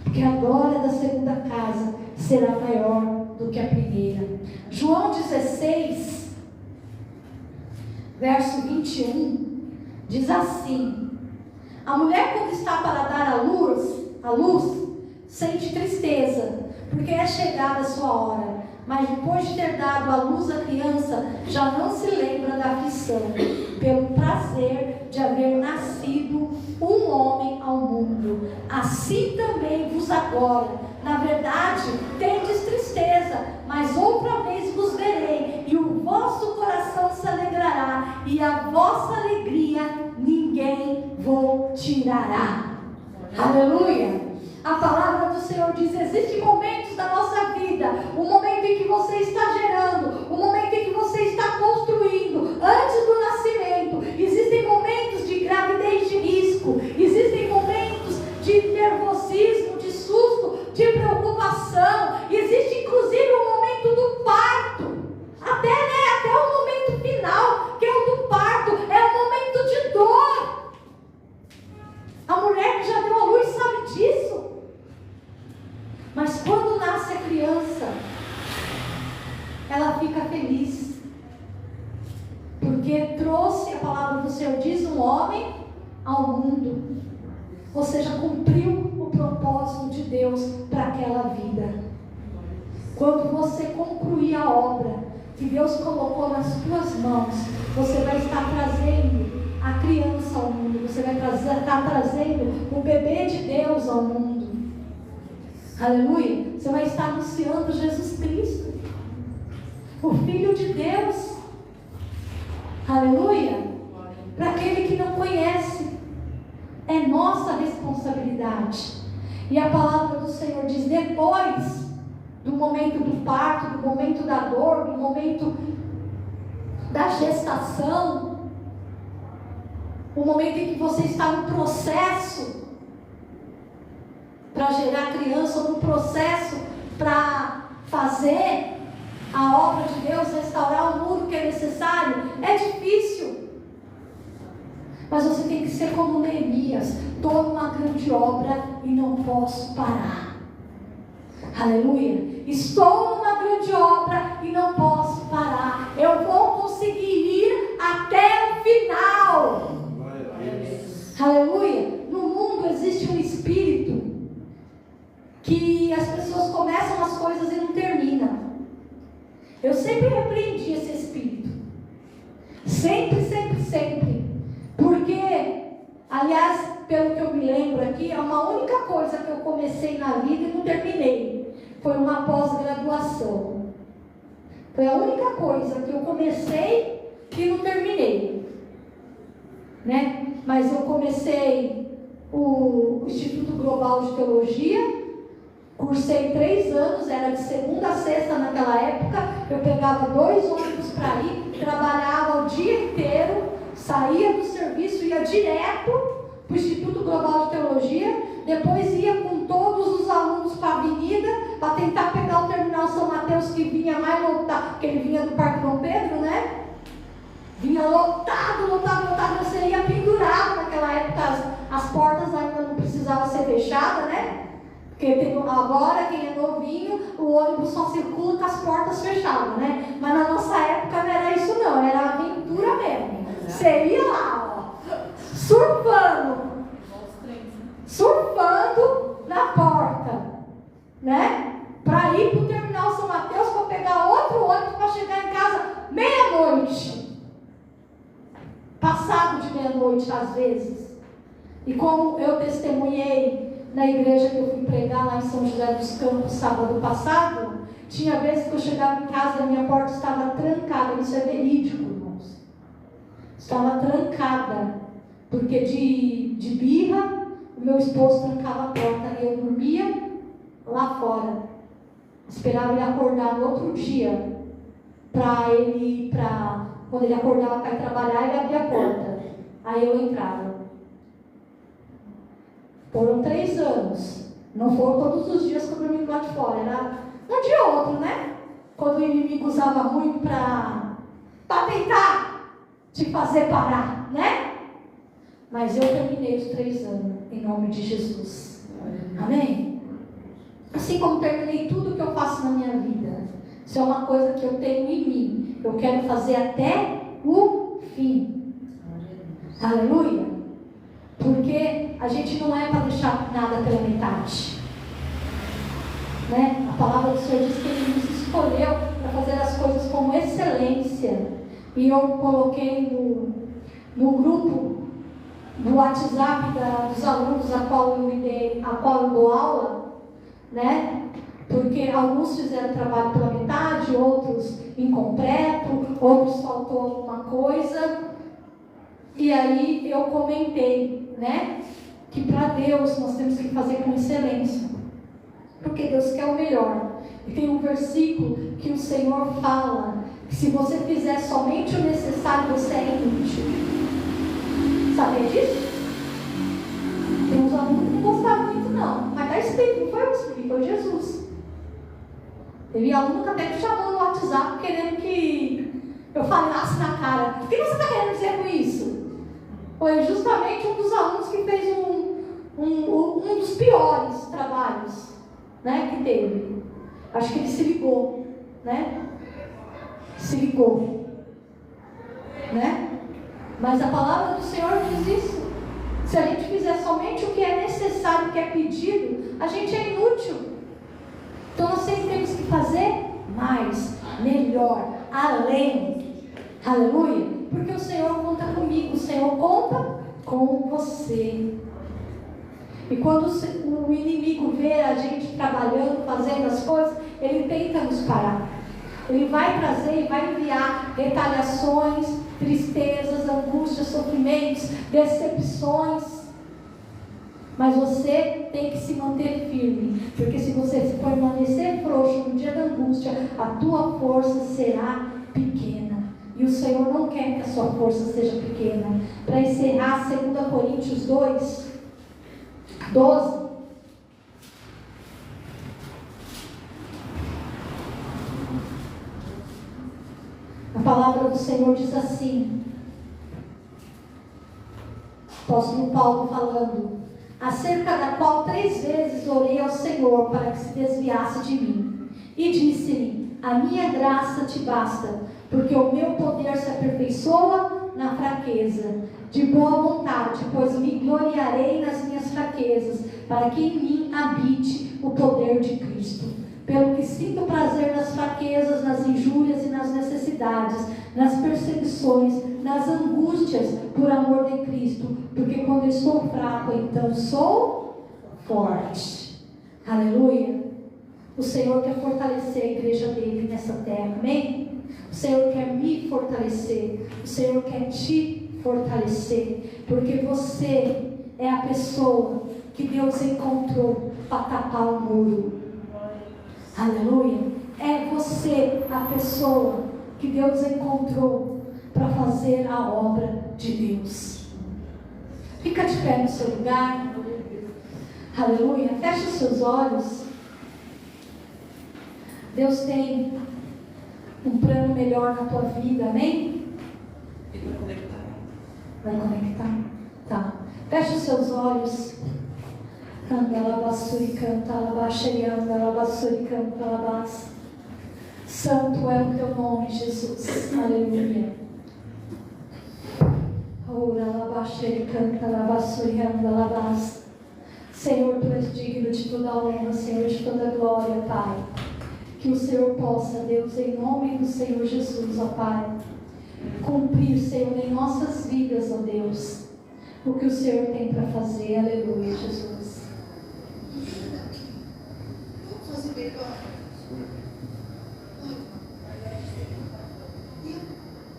Porque a glória da segunda casa será maior do que a primeira. João 16, verso 21, diz assim: a mulher, quando está para dar à luz, sente tristeza, porque é chegada a sua hora. Mas depois de ter dado à luz a criança, já não se lembra da aflição, pelo prazer de haver nascido um homem ao mundo. Assim também vos agora, na verdade, tendes tristeza, mas outra vez vos verei, e o vosso coração se alegrará, e a vossa alegria ninguém vos tirará. Aleluia! A palavra do Senhor diz: existem momentos da nossa vida, o momento em que você está gerando, o momento em que você está construindo, antes do nascimento. Existem momentos de gravidez de risco, existem momentos de nervosismo, de susto, de preocupação, existe inclusive o momento do parto, até o momento final, que é o do parto, é o momento de dor. A mulher que já deu à luz sabe disso. Mas quando nasce a criança, ela fica feliz, porque trouxe, a palavra do Senhor diz, um homem ao mundo, ou seja, cumpriu o propósito de Deus para aquela vida. Quando você concluir a obra que Deus colocou nas tuas mãos, você vai estar trazendo a criança ao mundo, você vai estar trazendo o bebê de Deus ao mundo. Aleluia! Você vai estar anunciando Jesus Cristo, o Filho de Deus. Aleluia! Para aquele que não conhece, é nossa responsabilidade. E a palavra do Senhor diz: depois do momento do parto, do momento da dor, do momento da gestação, o momento em que você está no processo para gerar criança, ou no processo para fazer a obra de Deus, restaurar o muro que é necessário, é difícil. Mas você tem que ser como Neemias: estou numa grande obra e não posso parar. Aleluia! Estou numa grande obra e não posso parar. Eu vou conseguir ir até o final. Aleluia! No mundo existe um espírito que as pessoas começam as coisas e não terminam. Eu sempre repreendi esse espírito. Sempre, sempre, sempre. Porque, aliás, pelo que eu me lembro aqui, é uma única coisa que eu comecei na vida e não terminei. Foi uma pós-graduação. Foi a única coisa que eu comecei e não terminei. Né? Mas eu comecei o Instituto Global de Teologia, cursei 3 anos, era de segunda a sexta naquela época, eu pegava 2 ônibus para ir, trabalhava o dia inteiro, saía do serviço, ia direto para o Instituto Global de Teologia, depois ia com todos os alunos para a avenida, para tentar pegar o Terminal São Mateus, que vinha mais lotado, porque ele vinha do Parque Dom Pedro, né? Vinha lotado, você ia pendurado naquela época, as portas ainda não precisavam ser fechadas, né? Porque agora, quem é novinho, o ônibus só circula com as portas fechadas, né? Mas na nossa época não era isso não, era aventura mesmo. Você ia lá, ó, surfando na porta, né? Para ir para o Terminal São Mateus, para pegar outro ônibus para chegar em casa meia-noite. Passado de meia-noite às vezes. E como eu testemunhei na igreja que eu fui pregar lá em São José dos Campos sábado passado, tinha vezes que eu chegava em casa e a minha porta estava trancada. Isso é verídico, irmãos. Estava trancada, porque de birra o meu esposo trancava a porta e eu dormia lá fora. Esperava ele acordar no outro dia quando ele acordava para ir trabalhar, ele abria a porta. Aí eu entrava. Foram 3 anos. Não foram todos os dias que eu dormi lá de fora. Era um dia ou outro, né? Quando o inimigo usava muito para tentar te fazer parar, né? Mas eu terminei os 3 anos, em nome de Jesus. Amém? Assim como terminei tudo que eu faço na minha vida. Isso é uma coisa que eu tenho em mim. Eu quero fazer até o fim. Aleluia. Porque a gente não é para deixar nada pela metade, né? A palavra do Senhor diz que Ele nos escolheu para fazer as coisas com excelência. E eu coloquei no grupo do WhatsApp dos alunos a qual eu dou aula, né? Porque alguns fizeram trabalho pela metade, outros incompleto, outros faltou alguma coisa. E aí eu comentei, né, que para Deus nós temos que fazer com excelência, porque Deus quer o melhor. E tem um versículo que o Senhor fala que se você fizer somente o necessário, você é inútil. Sabia disso? Tem uns alunos que não gostaram muito não, mas está escrito, não foi eu que escrevi, foi Jesus. Teve aluno que até me chamou no WhatsApp querendo que eu falasse na cara. O que você está querendo dizer com isso? Foi justamente um dos alunos que fez um dos piores trabalhos, né, que teve. Acho que ele se ligou, né? Se ligou, né? Mas a palavra do Senhor diz isso. Se a gente fizer somente o que é necessário, o que é pedido, a gente é inútil. Então nós sempre temos que fazer mais, melhor, além. Aleluia. Porque o Senhor conta comigo, o Senhor conta com você. E quando o inimigo vê a gente trabalhando, fazendo as coisas, ele tenta nos parar. Ele vai trazer e vai enviar retaliações, tristezas, angústias, sofrimentos, decepções. Mas você tem que se manter firme, porque se você permanecer frouxo no dia da angústia, a tua força será pequena. E o Senhor não quer que a sua força seja pequena. Para encerrar, 2 Coríntios 2, 12. A palavra do Senhor diz assim, apóstolo Paulo falando, acerca da qual 3 vezes orei ao Senhor para que se desviasse de mim. E disse-lhe, a minha graça te basta, porque o meu poder se aperfeiçoa na fraqueza. De boa vontade, pois me gloriarei nas minhas fraquezas, para que em mim habite o poder de Cristo. Pelo que sinto prazer nas fraquezas, nas injúrias e nas necessidades, nas perseguições, nas angústias, por amor de Cristo, porque quando estou fraco, então sou forte. Aleluia. O Senhor quer fortalecer a igreja dele nessa terra, amém? O Senhor quer me fortalecer, o Senhor quer te fortalecer, porque você é a pessoa que Deus encontrou para tapar o muro. Aleluia. É você a pessoa que Deus encontrou para fazer a obra de Deus. Fica de pé no seu lugar. Aleluia. Feche os seus olhos. Deus tem um plano melhor na tua vida, amém? Ele vai conectar. Vai conectar? Tá. Feche os seus olhos. Andalabassuri canta, alabaxeri, andalabassuri canta, alabás. Santo é o teu nome, Jesus. Aleluia. Ora, alabaxeri canta, alabassuri, andalabás. Senhor, tu és digno de toda a honra, Senhor, de toda a glória, Pai. Que o Senhor possa, Deus, em nome do Senhor Jesus, ó Pai, cumprir, Senhor, em nossas vidas, ó Deus, o que o Senhor tem para fazer. Aleluia, Jesus. Vamos fazer melhor.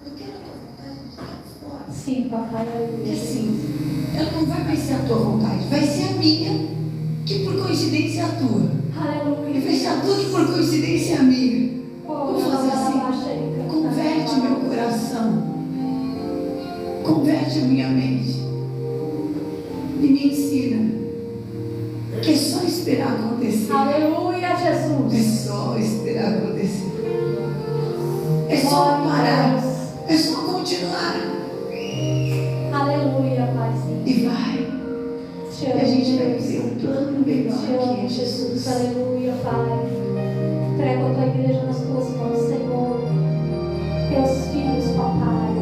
Eu quero a tua vontade de ficar fora. Sim, papai, aleluia. Porque assim, ela não vai mais ser a tua vontade, vai ser a minha, que por coincidência é a tua. Aleluia. E vai ser a tua que por coincidência é a minha. Vamos fazer assim. Converte meu coração. Converte a minha mente. E me ensina que é só esperar acontecer. Aleluia, É Jesus. só esperar acontecer. É só parar. É só continuar. Aleluia, Paizinho. E vai. Te E amo, a gente vai Deus. ter um plano melhor Te amo, aqui, Jesus. Jesus. Aleluia, Pai. Entrego a tua igreja nas tuas mãos, Senhor. Teus filhos, papai.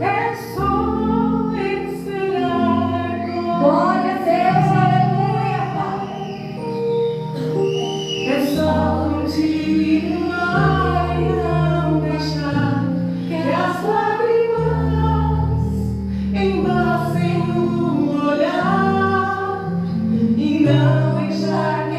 É só esperar. Glória a Deus, aleluia, Pai. É só continuar e não deixar que as lágrimas embaçem o olhar. E não deixar que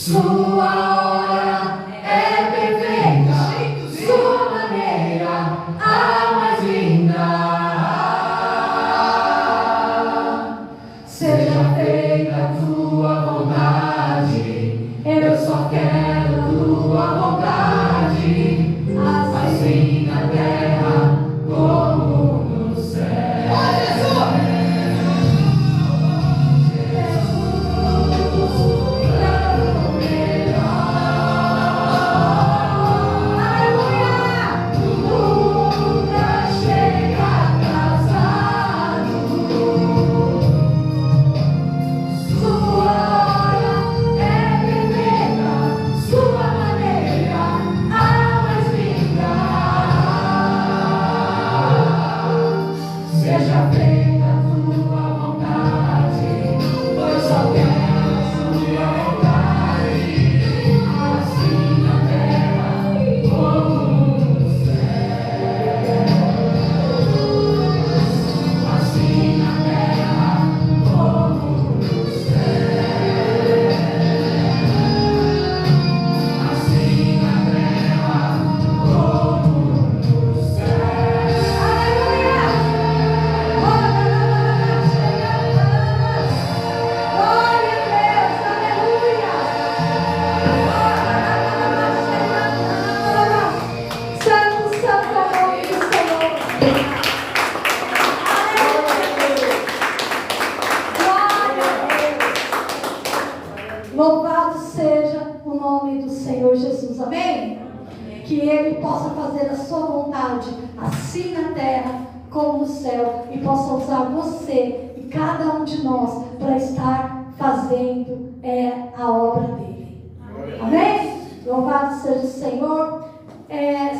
Sua hora é perfeita, sua maneira a mais linda. Seja feita a tua vontade, eu só quero tua vontade, assim na terra como no céu. Oh, Jesus! Louvado seja o nome do Senhor Jesus, amém? Que Ele possa fazer a sua vontade, assim na terra como no céu, e possa usar você e cada um de nós para estar fazendo a obra dele. Amém? Louvado seja o Senhor.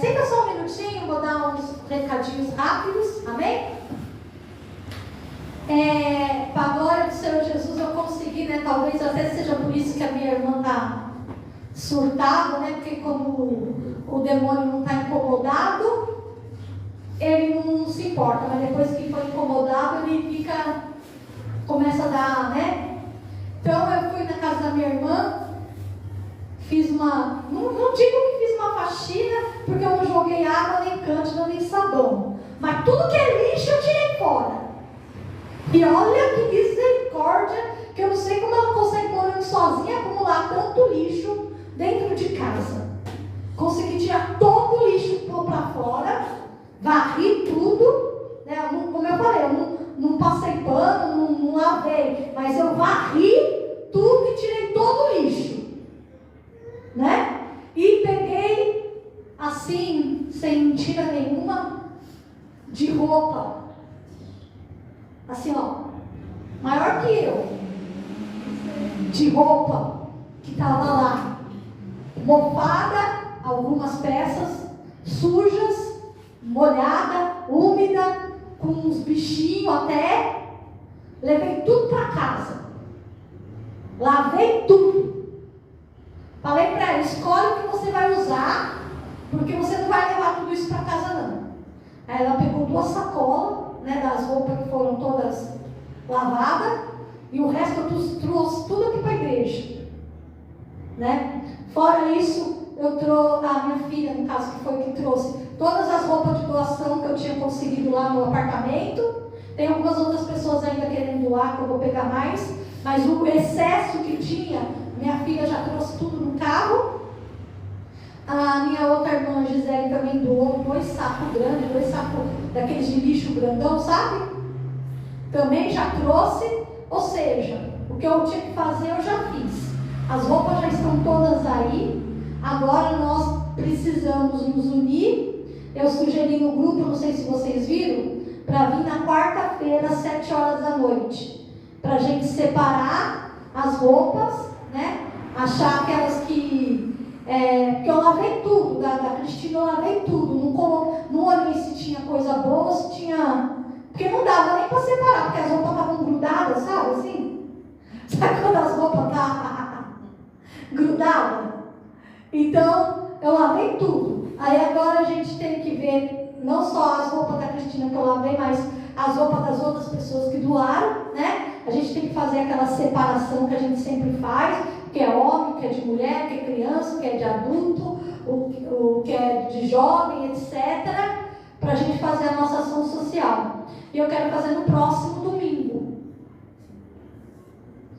Senta só um minutinho, vou dar uns recadinhos rápidos, amém? Para a glória do Senhor Jesus, eu consegui, né? Talvez até seja por isso que a minha irmã está surtada, né? Porque como o demônio não está incomodado, ele não se importa, mas depois que foi incomodado, ele começa a dar, né? Então eu fui na casa da minha irmã, fiz uma, não digo que fiz uma faxina, porque eu não joguei água, nem cândida, nem sabão, mas tudo que é lixo eu tirei fora. E olha que misericórdia, que eu não sei como ela consegue morando sozinha, acumular tanto lixo dentro de casa. Consegui tirar todo o lixo para fora, varri tudo, né? Como eu falei, eu não passei pano, não lavei, mas eu varri tudo e tirei todo o lixo, né? E peguei, assim, sem mentira nenhuma, de roupa. Assim, ó, maior que eu, de roupa que estava lá, mofada, algumas peças, sujas, molhada, úmida, com uns bichinhos até, levei tudo para casa, lavei tudo, falei para ela, escolhe o que você vai usar, porque você não vai levar tudo isso para casa não. Aí ela pegou 2 sacolas, né, das roupas que foram todas lavadas, e o resto eu trouxe tudo aqui para a igreja, né? Fora isso, eu trouxe, a minha filha, no caso, que foi que trouxe todas as roupas de doação que eu tinha conseguido lá no apartamento. Tem algumas outras pessoas ainda querendo doar, que eu vou pegar mais, mas o excesso que tinha, minha filha já trouxe tudo no carro. A minha outra irmã, Gisele, também doou 2 sacos grandes, 2 sacos daqueles de lixo grandão, sabe? Também já trouxe, ou seja, o que eu tinha que fazer eu já fiz. As roupas já estão todas aí, agora nós precisamos nos unir. Eu sugeri no grupo, não sei se vocês viram, para vir na quarta-feira, às 7 horas da noite, para a gente separar as roupas, né? Achar aquelas que eu lavei tudo, da Cristina eu lavei tudo, não olhei se tinha coisa boa, se tinha, porque não dava nem para separar, porque as roupas estavam grudadas, sabe assim? Sabe quando as roupas estavam grudadas? Então, eu lavei tudo. Aí agora a gente tem que ver, não só as roupas da Cristina que eu lavei, mas as roupas das outras pessoas que doaram, né? A gente tem que fazer aquela separação que a gente sempre faz, o que é homem, o que é de mulher, o que é criança, o que é de adulto, o que é de jovem, etc., para a gente fazer a nossa ação social. E eu quero fazer no próximo domingo,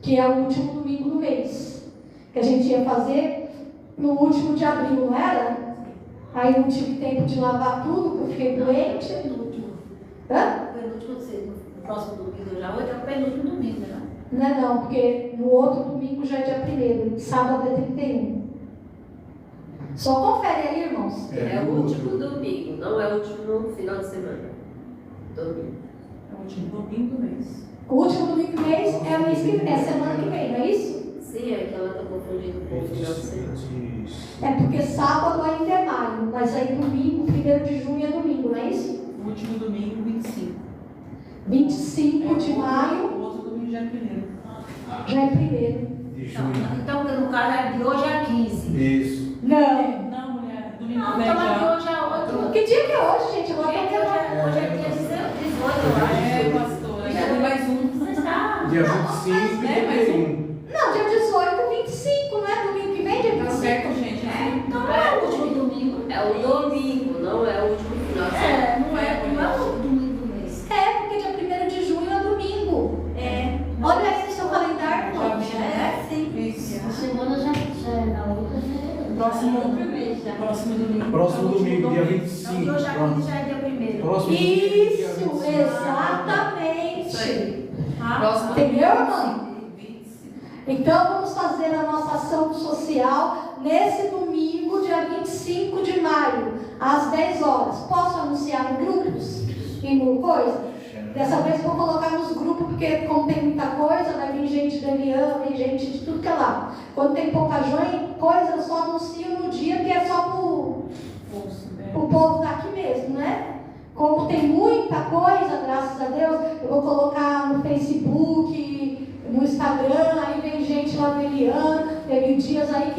que é o último domingo do mês, que a gente ia fazer no último de abril, não era? Aí não tive tempo de lavar tudo, porque eu fiquei doente. Hã? No próximo domingo já, hoje é o penúltimo domingo, né? Não é não, porque no outro domingo já é dia 1º, sábado é 31. Só confere aí, irmãos. É o último domingo, não é o último final de semana. Domingo. É o último domingo do mês. O último domingo do mês é o mês que vem, é semana que vem, não é isso? Sim, é que ela está confundindo com o final de semana. É porque sábado ainda é maio, mas aí domingo, 1º de junho é domingo, não é isso? O último domingo, 25. 25 de maio O outro domingo já é 1º. já é 1º. De junho. Então, no caso, de hoje é 15. Isso. Não. Não, mulher. Domingo Não, velho então de já. hoje é 8. Que dia que é hoje, gente? Eu vou Hoje aprender lá. é dia 18, eu acho. É, pastor. Ainda tem mais um. Você está... Dia 25 e É, mas 31. Não, dia 18, 25, não é? Domingo que vem, dia Tá 25. certo, gente. Então não é o último domingo. É o domingo, não é o último final de semana. Não é o domingo do mês. É, porque dia 1º de junho é domingo. É. Olha aí no seu calendário, Já irmãos. vi, É, sim. Isso. A semana já é na outra. Próximo mês já. Próximo domingo. Próximo domingo, dia Então, 25. de hoje a 15 já é dia 1º. Próximo domingo, dia Isso, 25. exatamente. Próximo Entendeu, irmão? Então vamos fazer a nossa ação social nesse domingo, dia 25 de maio, às 10 horas. Posso anunciar no grupos e no coisa? Dessa vez vou colocar nos grupos, porque como tem muita coisa, vai vir gente da Eliana, vem gente de tudo que é lá. Quando tem pouca coisa, eu só anuncio no dia que é só pro povo daqui mesmo, né? Como tem muita coisa, graças a Deus, eu vou colocar no Facebook, no Instagram, aí vem gente lá do Eliana, teve dias aí que